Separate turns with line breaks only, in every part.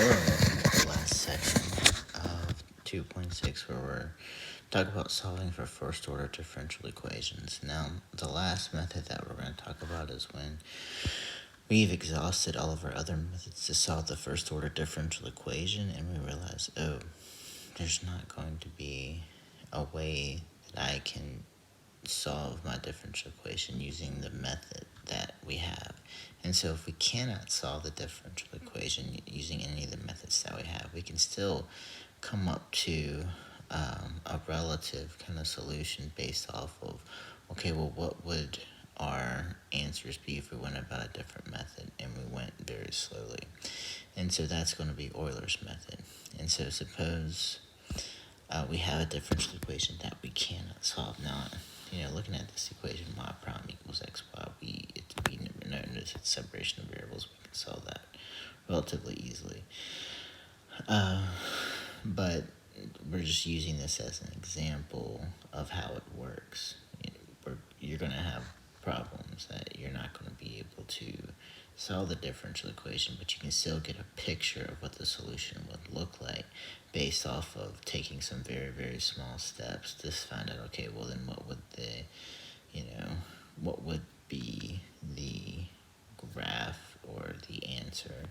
Hello, welcome to the last section of 2.6 where we're talking about solving for first order differential equations. Now, the last method that we're going to talk about is when we've exhausted all of our other methods to solve the first order differential equation and we realize, oh, there's not going to be a way that I can solve my differential equation using the method that we have. And so if we cannot solve the differential equation using any of the methods that we have, we can still come up to a relative kind of solution based off of, okay, well, what would our answers be if we went about a different method and we went very slowly? And so that's going to be Euler's method. And so suppose we have a differential equation that we cannot solve. Now, looking at this equation, y prime equals xy, we know it's separation of variables. We can solve that relatively easily. But we're just using this as an example of how it works. You're going to have problems that you're not going to be able to solve the differential equation, but you can still get a picture of what the solution would look like based off of taking some very, very small steps to find out, okay, well then what would be the graph or the answer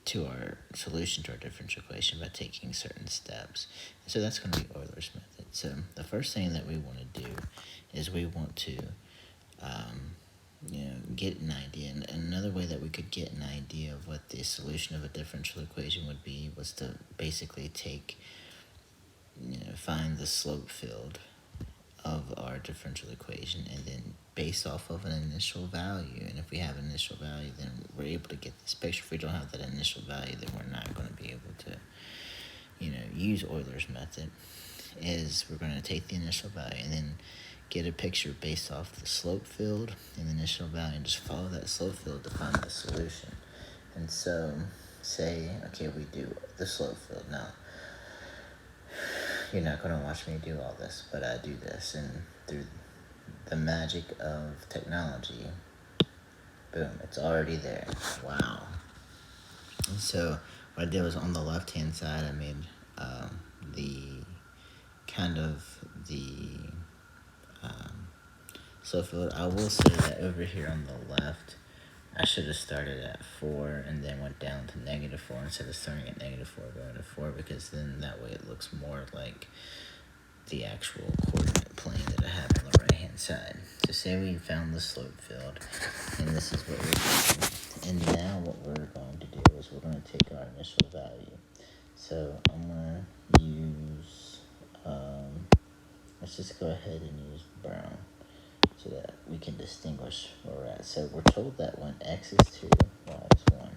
to our solution to our differential equation by taking certain steps. And so that's going to be Euler's method. So the first thing that we want to do is we want to get an idea. And another way that we could get an idea of what the solution of a differential equation would be was to basically find the slope field of our differential equation and then based off of an initial value. And if we have an initial value, then we're able to get this picture. If we don't have that initial value, then we're not going to be able to use Euler's method. Is we're going to take the initial value and then get a picture based off the slope field and the initial value and just follow that slope field to find the solution. And so say, okay, we do the slope field. Now, you're not going to watch me do all this, but I do this, and through the magic of technology, boom, it's already there. Wow. And so what I did was on the left-hand side, I made the slope field. I will say that over here on the left, I should have started at 4 and then went down to -4 instead of starting at -4 going to 4, because then that way it looks more like the actual coordinate plane that I have on the right hand side. So say we found the slope field and this is what we're doing. And now what we're going to do is we're going to take our initial value. So I'm going to use, let's just go ahead and use brown so that we can distinguish where we're at. So we're told that when x is 2, y is 1.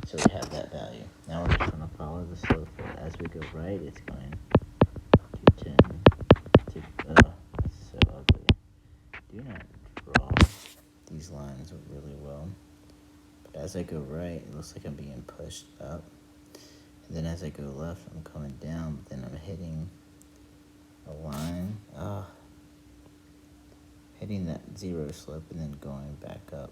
So we have that value. Now we're just going to follow the slope field. As we go right, it's going to tend to, that's so ugly. Do not draw these lines really well. But as I go right, it looks like I'm being pushed up. And then as I go left, I'm coming down, but then I'm hitting a line. Hitting that zero slope and then going back up.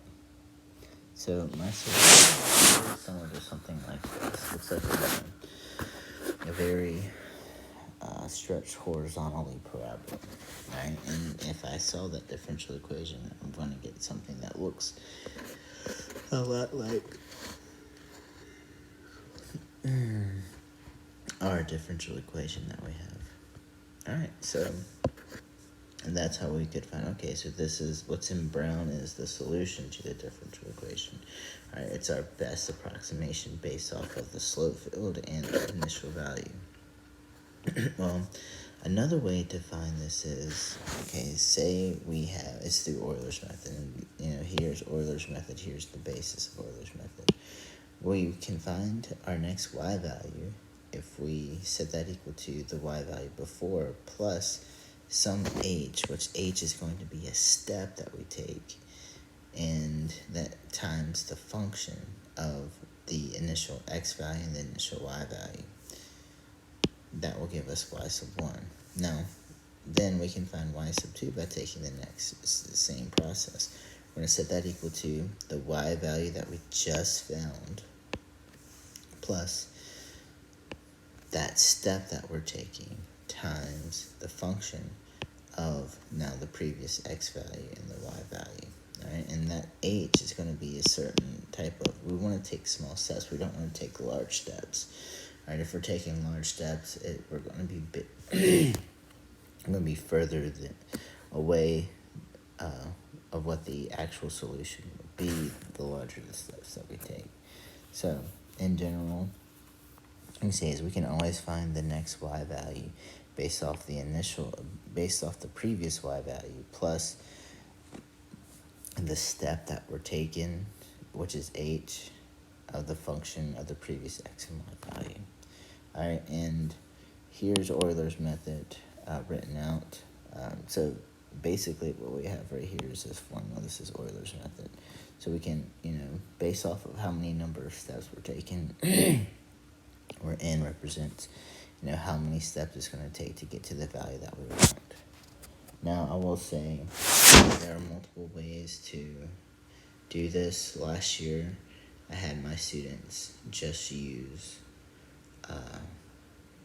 So my solution is similar to something like this. Looks like a very stretched horizontally parabola, right? And if I solve that differential equation, I'm going to get something that looks a lot like our differential equation that we have. All right, so. And that's how we could find, okay, so this is, what's in brown is the solution to the differential equation. All right, it's our best approximation based off of the slope field and the initial value. Well, another way to find this is, okay, say we have, it's through Euler's method, and here's Euler's method, here's the basis of Euler's method. We can find our next y value if we set that equal to the y value before plus some h, which h is going to be a step that we take, and that times the function of the initial x value and the initial y value. That will give us y sub 1. Now, then we can find y sub 2 by taking the next, it's the same process. We're going to set that equal to the y value that we just found plus that step that we're taking times the function of now the previous x value and the y value. All right, and that h is going to be a certain type of, we want to take small steps, we don't want to take large steps. All right, if we're taking large steps, we're going to be further away of what the actual solution would be, the larger the steps that we take. So in general, what we say is we can always find the next y value based off the previous y value plus the step that we're taking, which is h of the function of the previous x and y value. All right, and here's Euler's method written out. So basically what we have right here is this formula. This is Euler's method. So we can, based off of how many number of steps we're taking, where n represents, how many steps it's going to take to get to the value that we want. Now, I will say there are multiple ways to do this. Last year, I had my students just use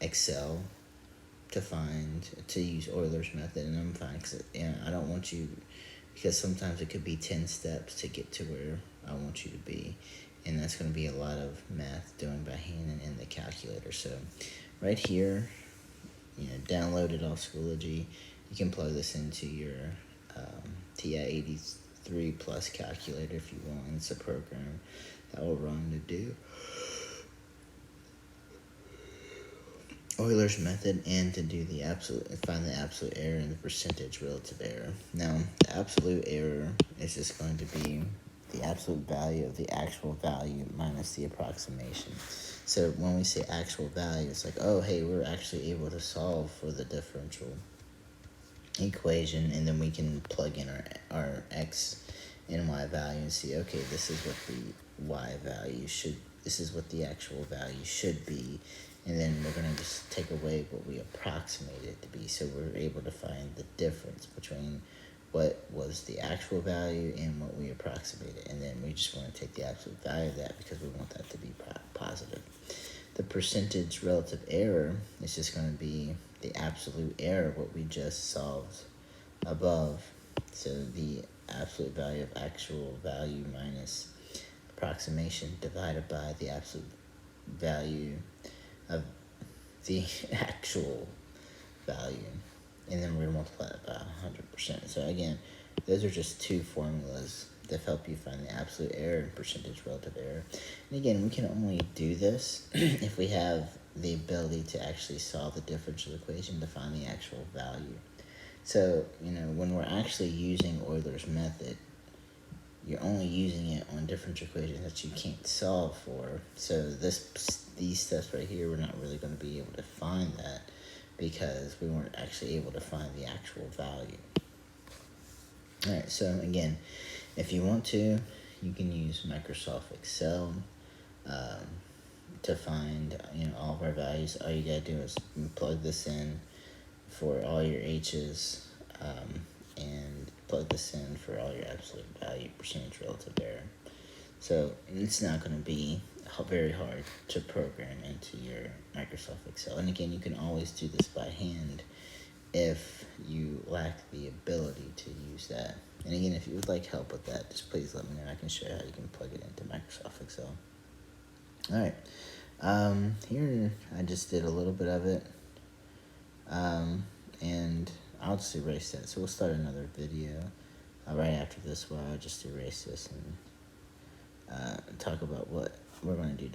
Excel to use Euler's method, and I'm fine because I don't want you, because sometimes it could be 10 steps to get to where I want you to be, and that's going to be a lot of math doing by hand and in the calculator. So right here, download it off Schoology. You can plug this into your TI-83 Plus calculator if you want. It's a program that will run to do Euler's method and to do find the absolute error and the percentage relative error. Now, the absolute error is just going to be the absolute value of the actual value minus the approximation. So when we say actual value, it's like, oh, hey, we're actually able to solve for the differential equation, and then we can plug in our x and y value and see, okay, this is what the y value this is what the actual value should be, and then we're going to just take away what we approximate it to be, so we're able to find the difference between what was the actual value and what we approximated, and then we just want to take the absolute value of that because we want that to be positive. The percentage relative error is just going to be the absolute error, what we just solved above. So the absolute value of actual value minus approximation divided by the absolute value of the actual value. And then we're going to multiply that by 100%. So again, those are just two formulas that help you find the absolute error and percentage relative error. And again, we can only do this if we have the ability to actually solve the differential equation to find the actual value. So, when we're actually using Euler's method, you're only using it on differential equations that you can't solve for. So these steps right here, we're not really going to be able to find that because we weren't actually able to find the actual value. Alright, so again, if you want to, you can use Microsoft Excel to find all of our values. All you gotta do is plug this in for all your h's and plug this in for all your absolute value, percentage relative error. So it's not going to be very hard to program into your Microsoft Excel. And again, you can always do this by hand if you lack the ability to use that. And again, if you would like help with that, just please let me know. I can show you how you can plug it into Microsoft Excel. Alright, here I just did a little bit of it, and I'll just erase that. So we'll start another video right after this where I'll just erase this and talk about what we're going to do.